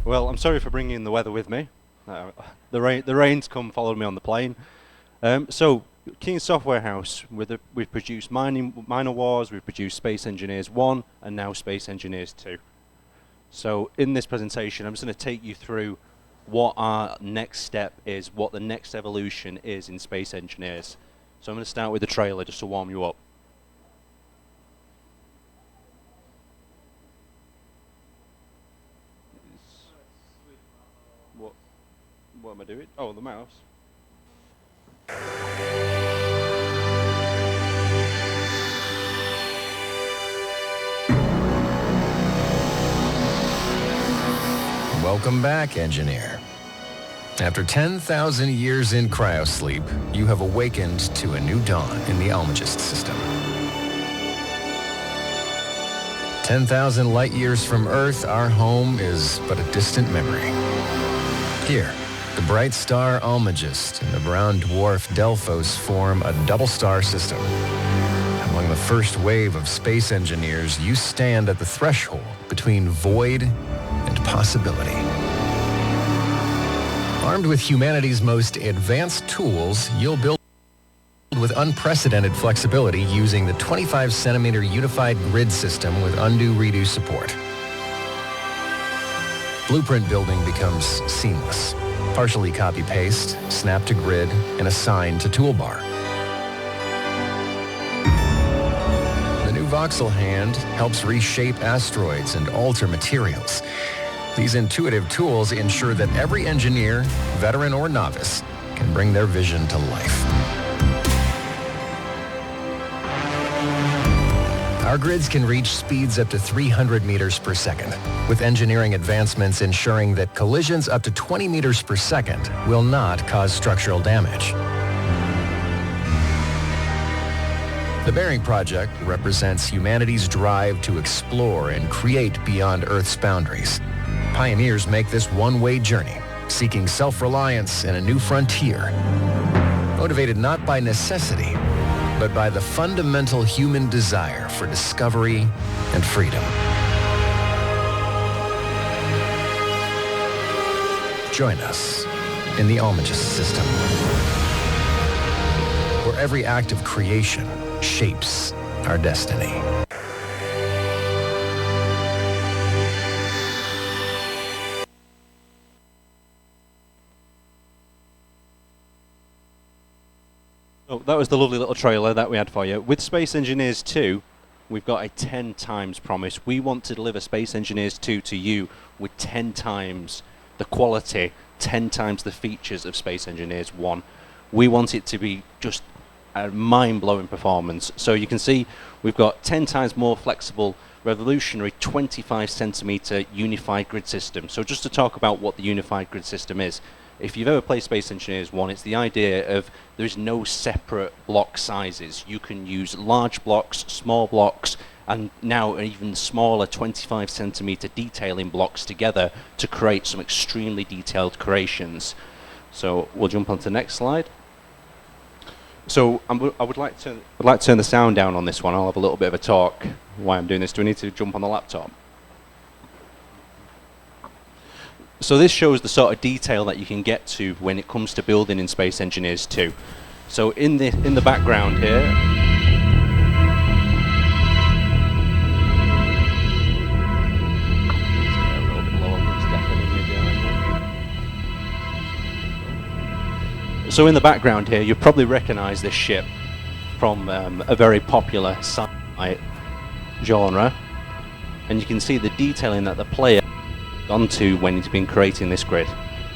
Well, I'm sorry for bringing the weather with me. The rain's come, followed me on the plane. So, King Software House, we've produced Minor Wars, we've produced Space Engineers 1, and now Space Engineers 2. So, in this presentation, I'm just going to take you through what our next step is, what the next evolution is in Space Engineers. So, I'm going to start with the trailer just to warm you up. What am I doing? Oh, the mouse. Welcome back, engineer. After 10,000 years in cryosleep, you have awakened to a new dawn in the Almagest system. 10,000 light years from Earth, our home is but a distant memory. Here, the bright star Almagest and the brown dwarf Delphos form a double-star system. Among the first wave of space engineers, you stand at the threshold between void and possibility. Armed with humanity's most advanced tools, you'll build with unprecedented flexibility using the 25-centimeter unified grid system with undo-redo support. Blueprint building becomes seamless. Partially copy-paste, snap to grid, and assign to toolbar. The new voxel hand helps reshape asteroids and alter materials. These intuitive tools ensure that every engineer, veteran or novice, can bring their vision to life. Our grids can reach speeds up to 300 meters per second, with engineering advancements ensuring that collisions up to 20 meters per second will not cause structural damage. The Bearing Project represents humanity's drive to explore and create beyond Earth's boundaries. Pioneers make this one-way journey, seeking self-reliance and a new frontier, motivated not by necessity, but by the fundamental human desire for discovery and freedom. Join us in the Almagest system, where every act of creation shapes our destiny. Oh, that was the lovely little trailer that we had for you. With Space Engineers 2, we've got a 10 times promise. We want to deliver Space Engineers 2 to you with 10 times the quality, 10 times the features of Space Engineers 1. We want it to be just a mind-blowing performance. So you can see we've got 10 times more flexible, revolutionary 25 centimeter unified grid system. So just to talk about what the unified grid system is. If you've ever played Space Engineers 1, it's the idea of there's no separate block sizes. You can use large blocks, small blocks, and now even smaller 25 centimeter detailing blocks together to create some extremely detailed creations. So we'll jump on to the next slide. So I would like to turn the sound down on this one. I'll have a little bit of a talk while I'm doing this. Do we need to jump on the laptop? So this shows the sort of detail that you can get to when it comes to building in Space Engineers 2. So in the background here, you probably recognize this ship from a very popular sci-fi genre, and you can see the detailing that the player onto when it's been creating this grid.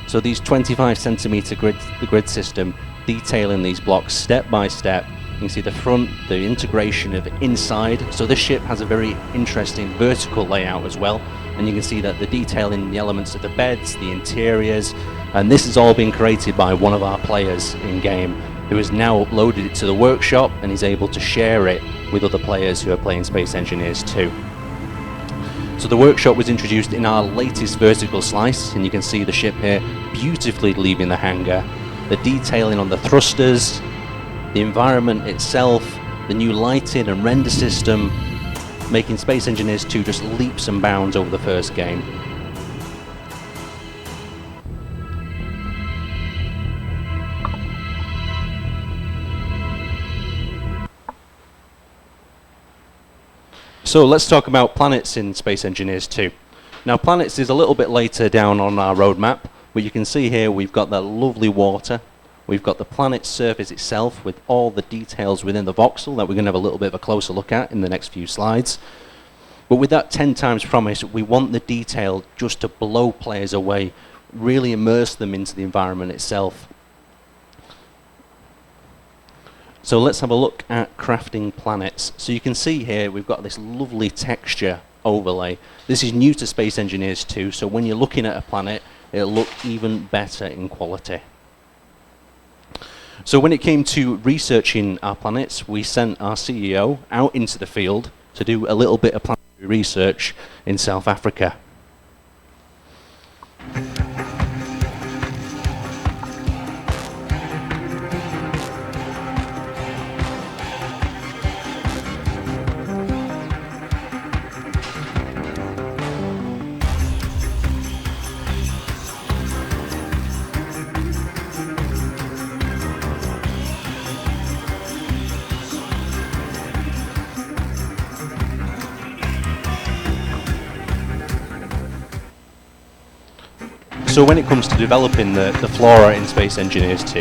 So these 25 centimeter grid system detailing these blocks step by step. You can see the front, the integration of inside. So this ship has a very interesting vertical layout as well, and you can see that the detailing, the elements of the beds, the interiors, and this has all been created by one of our players in game, who has now uploaded it to the workshop and is able to share it with other players who are playing Space Engineers 2. So the workshop was introduced in our latest vertical slice, and you can see the ship here beautifully leaving the hangar. The detailing on the thrusters, the environment itself, the new lighting and render system, making Space Engineers 2 just leaps and bounds over the first game. So let's talk about planets in Space Engineers 2. Now planets is a little bit later down on our roadmap, but you can see here we've got that lovely water. We've got the planet's surface itself with all the details within the voxel that we're going to have a little bit of a closer look at in the next few slides. But with that 10 times promise, we want the detail just to blow players away, really immerse them into the environment itself. So let's have a look at crafting planets. So you can see here we've got this lovely texture overlay. This is new to Space Engineers 2, so when you're looking at a planet, it'll look even better in quality. So when it came to researching our planets, we sent our CEO out into the field to do a little bit of planetary research in South Africa. So when it comes to developing the flora in Space Engineers 2,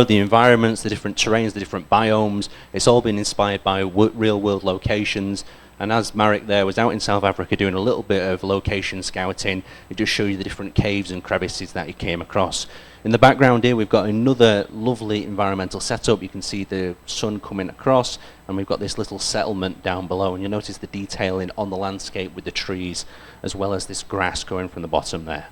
the environments, the different terrains, the different biomes, it's all been inspired by real-world locations. And as Marek there was out in South Africa doing a little bit of location scouting, it just shows you the different caves and crevices that he came across. In the background here, we've got another lovely environmental setup. You can see the sun coming across, and we've got this little settlement down below. And you'll notice the detailing on the landscape with the trees, as well as this grass going from the bottom there.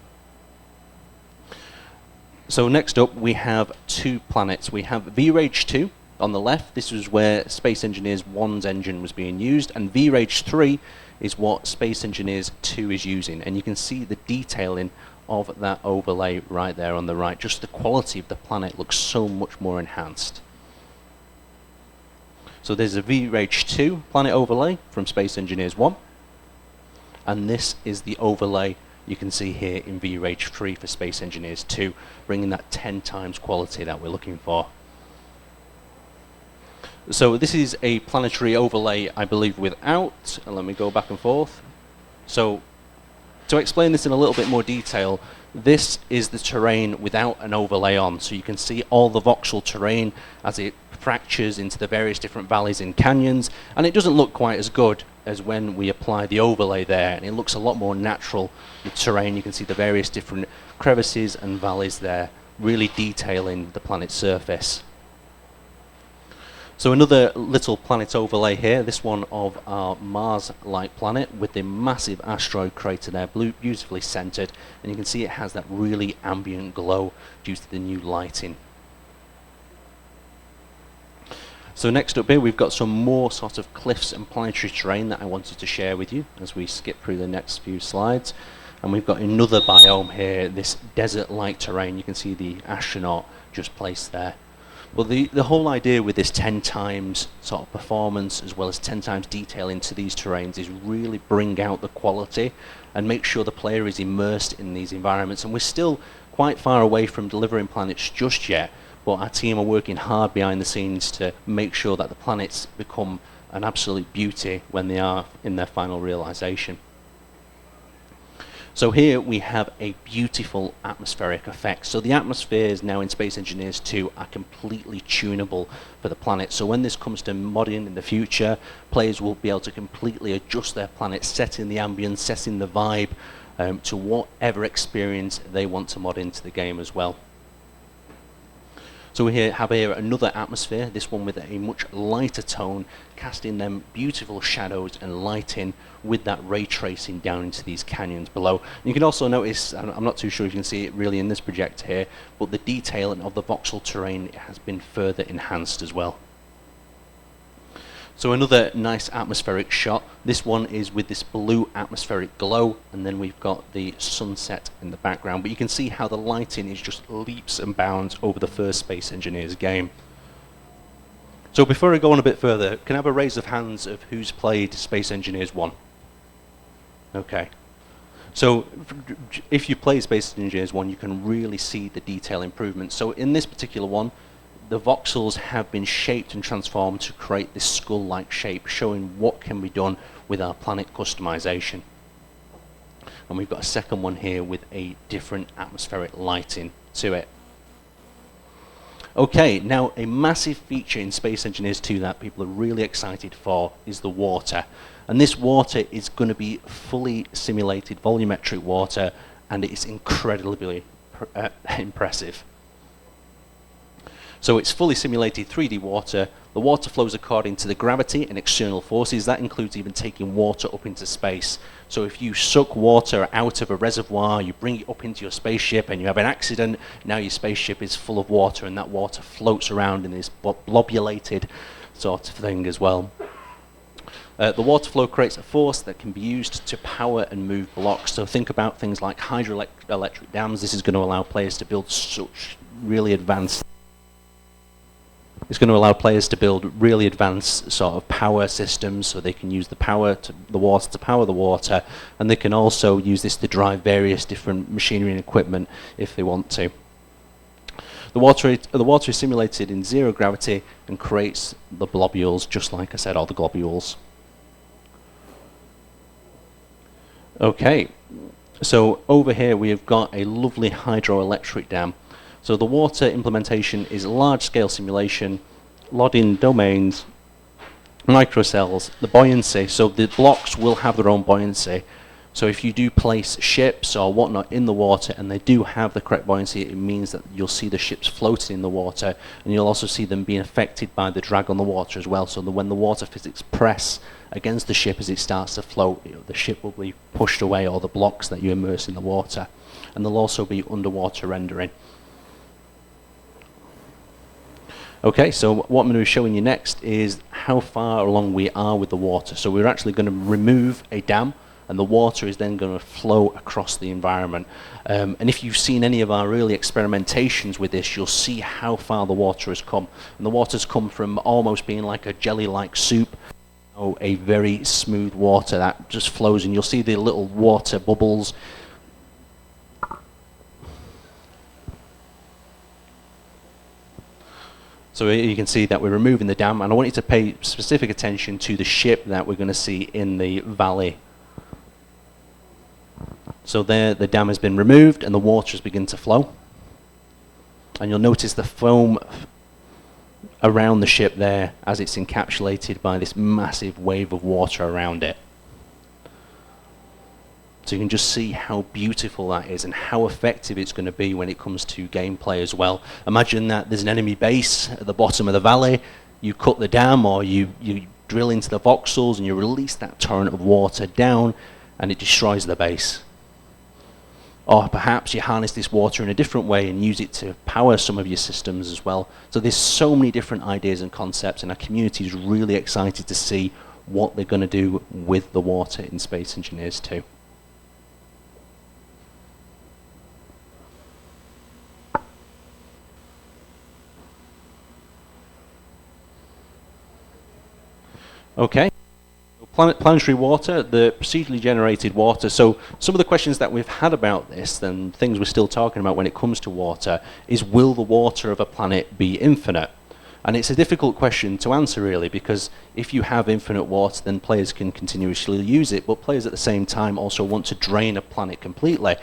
So next up, we have two planets. We have V-Rage 2 on the left. This is where Space Engineers 1's engine was being used, and V-Rage 3 is what Space Engineers 2 is using. And you can see the detailing of that overlay right there on the right. Just the quality of the planet looks so much more enhanced. So there's a V-Rage 2 planet overlay from Space Engineers 1, and this is the overlay you can see here in V-Rage 3 for Space Engineers 2, bringing that 10 times quality that we're looking for. So this is a planetary overlay, I believe, without, and let me go back and forth. So to explain this in a little bit more detail, this is the terrain without an overlay on. So you can see all the voxel terrain as it fractures into the various different valleys and canyons, and it doesn't look quite as good as when we apply the overlay there, and it looks a lot more natural. The terrain, you can see the various different crevices and valleys there, really detailing the planet's surface. So another little planet overlay here, this one of our Mars-like planet with the massive asteroid crater there, beautifully centered, and you can see it has that really ambient glow due to the new lighting. So next up here we've got some more sort of cliffs and planetary terrain that I wanted to share with you as we skip through the next few slides. And we've got another biome here, this desert-like terrain. You can see the astronaut just placed there. Well, the whole idea with this 10 times sort of performance as well as 10 times detail into these terrains is really bring out the quality and make sure the player is immersed in these environments. And we're still quite far away from delivering planets just yet, but our team are working hard behind the scenes to make sure that the planets become an absolute beauty when they are in their final realization. So here we have a beautiful atmospheric effect. So the atmospheres now in Space Engineers 2 are completely tunable for the planet. So when this comes to modding in the future, players will be able to completely adjust their planet, setting the ambience, setting the vibe to whatever experience they want to mod into the game as well. So we have here another atmosphere, this one with a much lighter tone, casting them beautiful shadows and lighting with that ray tracing down into these canyons below. And you can also notice, I'm not too sure if you can see it really in this projector here, but the detailing of the voxel terrain has been further enhanced as well. So another nice atmospheric shot. This one is with this blue atmospheric glow, and then we've got the sunset in the background. But you can see how the lighting is just leaps and bounds over the first Space Engineers game. So before I go on a bit further, can I have a raise of hands of who's played Space Engineers 1? Okay. So if you play Space Engineers 1, you can really see the detail improvement. So in this particular one, the voxels have been shaped and transformed to create this skull-like shape, showing what can be done with our planet customization. And we've got a second one here with a different atmospheric lighting to it. Okay, now a massive feature in Space Engineers 2 that people are really excited for is the water. And this water is going to be fully simulated volumetric water, and it is incredibly impressive. So it's fully simulated 3D water. The water flows according to the gravity and external forces. That includes even taking water up into space. So if you suck water out of a reservoir, you bring it up into your spaceship and you have an accident, now your spaceship is full of water, and that water floats around in this blobulated sort of thing as well. The water flow creates a force that can be used to power and move blocks. So think about things like hydroelectric dams. This is going to allow players to build such really advanced It's going to allow players to build really advanced sort of power systems, so they can use the water to power the water, and they can also use this to drive various different machinery and equipment if they want to. The water is simulated in zero gravity and creates the globules, just like I said, all the globules. Okay, so over here we have got a lovely hydroelectric dam. So the water implementation is a large-scale simulation, loading domains, microcells, the buoyancy. So the blocks will have their own buoyancy. So if you do place ships or whatnot in the water and they do have the correct buoyancy, it means that you'll see the ships floating in the water, and you'll also see them being affected by the drag on the water as well. So that when the water physics press against the ship as it starts to float, the ship will be pushed away, or the blocks that you immerse in the water. And there'll also be underwater rendering. Okay, so what I'm going to be showing you next is how far along we are with the water. So we're actually going to remove a dam, and the water is then going to flow across the environment. And if you've seen any of our early experimentations with this, you'll see how far the water has come. And the water's come from almost being like a jelly-like soup, a very smooth water that just flows, and you'll see the little water bubbles. So you can see that we're removing the dam, and I want you to pay specific attention to the ship that we're going to see in the valley. So there, the dam has been removed and the water has begun to flow. And you'll notice the foam around the ship there as it's encapsulated by this massive wave of water around it. So you can just see how beautiful that is and how effective it's going to be when it comes to gameplay as well. Imagine that there's an enemy base at the bottom of the valley, you cut the dam, or you drill into the voxels and you release that torrent of water down and it destroys the base. Or perhaps you harness this water in a different way and use it to power some of your systems as well. So there's so many different ideas and concepts, and our community is really excited to see what they're going to do with the water in Space Engineers 2. Okay, planetary water, the procedurally generated water. So some of the questions that we've had about this, and things we're still talking about when it comes to water, is will the water of a planet be infinite? And it's a difficult question to answer really, because if you have infinite water, then players can continuously use it, but players at the same time also want to drain a planet completely.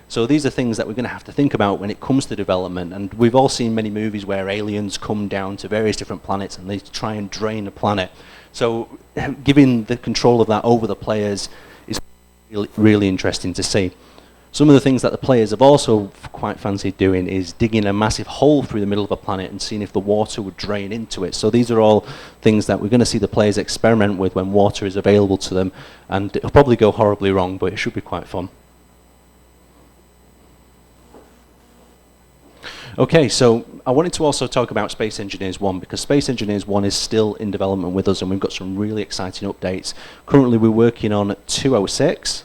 So these are things that we're going to have to think about when it comes to development, and we've all seen many movies where aliens come down to various different planets and they try and drain a planet. So giving the control of that over the players is really interesting to see. Some of the things that the players have also quite fancied doing is digging a massive hole through the middle of a planet and seeing if the water would drain into it. So these are all things that we're going to see the players experiment with when water is available to them, and it'll probably go horribly wrong, but it should be quite fun. Okay, so I wanted to also talk about Space Engineers 1, because Space Engineers 1 is still in development with us, and we've got some really exciting updates. Currently we're working on 206.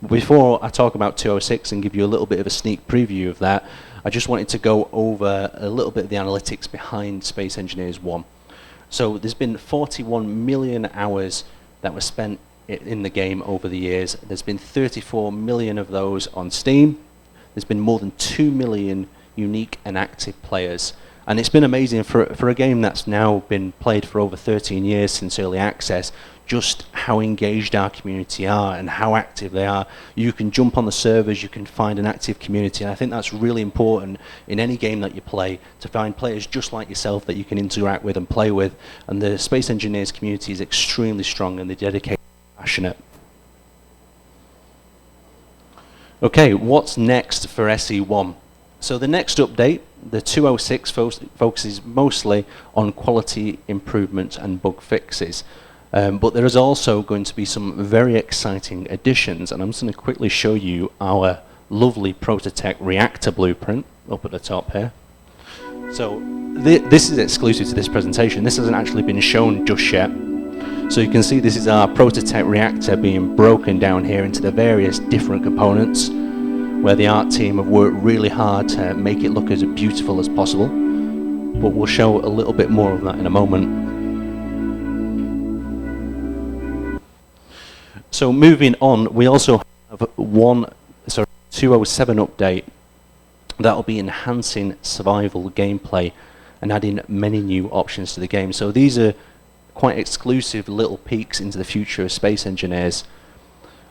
Before I talk about 206 and give you a little bit of a sneak preview of that, I just wanted to go over a little bit of the analytics behind Space Engineers 1. So there's been 41 million hours that were spent in the game over the years. There's been 34 million of those on Steam. There's been more than 2 million unique and active players, And it's been amazing for a game that's now been played for over 13 years since early access, just how engaged our community are and how active they are. You can jump on the servers, you can find an active community, and I think that's really important in any game that you play, to find players just like yourself that you can interact with and play with. And the Space Engineers community is extremely strong, and they're dedicated and passionate. Okay, what's next for SE1? So the next update, the 206, focuses mostly on quality improvements and bug fixes. But there is also going to be some very exciting additions, and I'm just going to quickly show you our lovely Prototech reactor blueprint up at the top here. So this is exclusive to this presentation. This hasn't actually been shown just yet. So you can see this is our Prototech reactor being broken down here into the various different components, where the art team have worked really hard to make it look as beautiful as possible. But we'll show a little bit more of that in a moment. So moving on, we also have 207 update that will be enhancing survival gameplay and adding many new options to the game. So these are quite exclusive little peeks into the future of Space Engineers.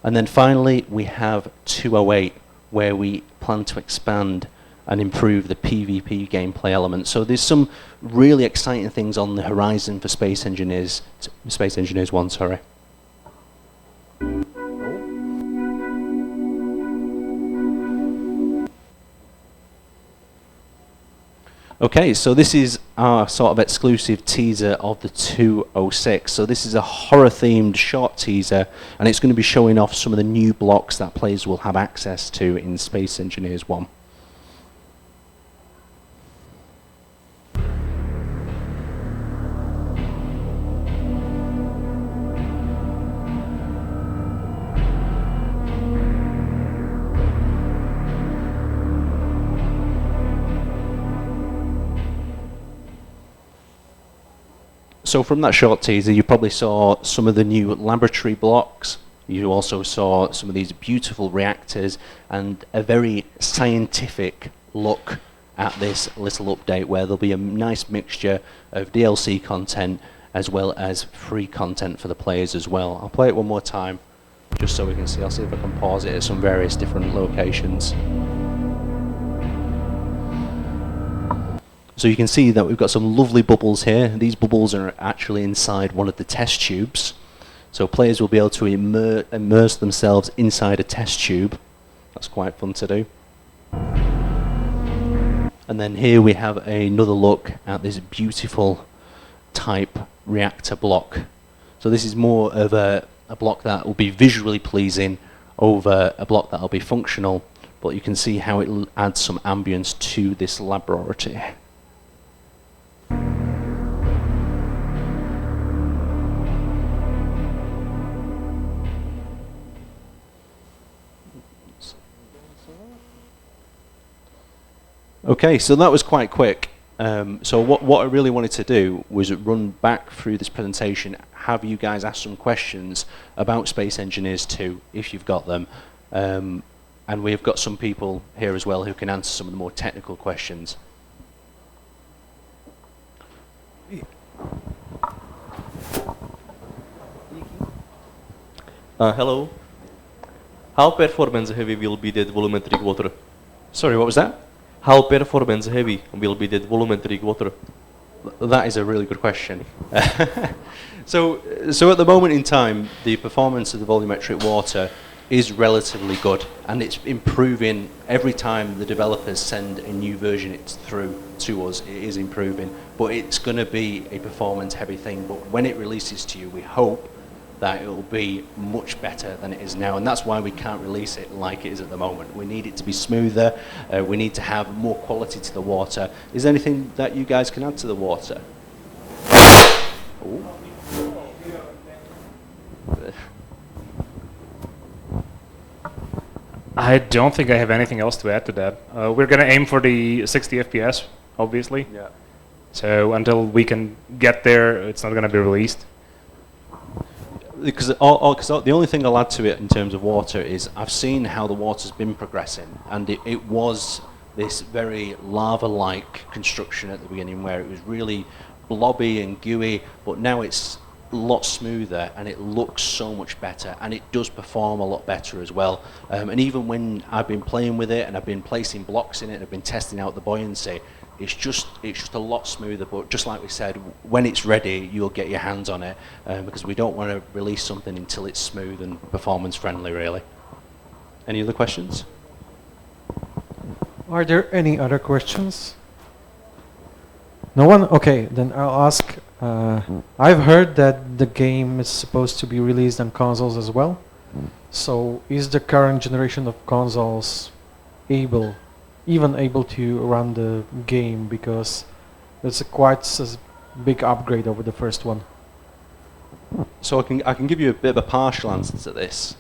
And then finally, we have 208, where we plan to expand and improve the PvP gameplay element. So there's some really exciting things on the horizon for Space Engineers 1, sorry. Okay, so this is our sort of exclusive teaser of the 206. So this is a horror-themed short teaser, and it's going to be showing off some of the new blocks that players will have access to in Space Engineers 1. So from that short teaser, you probably saw some of the new laboratory blocks. You also saw some of these beautiful reactors and a very scientific look at this little update, where there'll be a nice mixture of DLC content as well as free content for the players as well. I'll play it one more time just so we can see. I'll see if I can pause it at some various different locations. So you can see that we've got some lovely bubbles here. These bubbles are actually inside one of the test tubes. So players will be able to immerse themselves inside a test tube. That's quite fun to do. And then here we have another look at this beautiful type reactor block. So this is more of a block that will be visually pleasing over a block that will be functional. But you can see how it adds some ambience to this laboratory. Okay, so that was quite quick. So what I really wanted to do was run back through this presentation, have you guys ask some questions about Space Engineers 2, if you've got them. And we've got some people here as well who can answer some of the more technical questions. Hello. How performance heavy will be that volumetric water? Sorry, what was that? How performance heavy will be that volumetric water? That is a really good question. So at the moment in time, the performance of the volumetric water is relatively good, and it's improving every time the developers send a new version through to us. It is improving, but it's going to be a performance heavy thing. But when it releases to you, we hope that it will be much better than it is now, and that's why we can't release it like it is at the moment. We need it to be smoother, we need to have more quality to the water. Is there anything that you guys can add to the water? Ooh. I don't think I have anything else to add to that. We're going to aim for the 60 FPS, obviously. Yeah. So until we can get there, it's not going to be released. Because the only thing I'll add to it in terms of water is I've seen how the water's been progressing, and it was this very lava-like construction at the beginning where it was really blobby and gooey, but now it's a lot smoother and it looks so much better, and it does perform a lot better as well. And even when I've been playing with it and I've been placing blocks in it and I've been testing out the buoyancy, it's just a lot smoother. But just like we said, when it's ready, you'll get your hands on it, because we don't want to release something until it's smooth and performance friendly, really. Any other questions? Are there any other questions? No one? Okay, then I'll ask. I've heard that the game is supposed to be released on consoles as well. So is the current generation of consoles even able to run the game? Because it's a quite big upgrade over the first one. So I can give you a bit of a partial answer to this.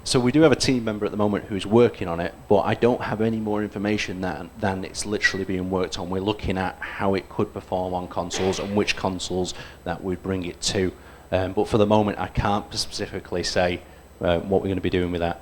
So we do have a team member at the moment who's working on it, but I don't have any more information than it's literally being worked on. We're looking at how it could perform on consoles and which consoles that would bring it to. But for the moment, I can't specifically say what we're going to be doing with that.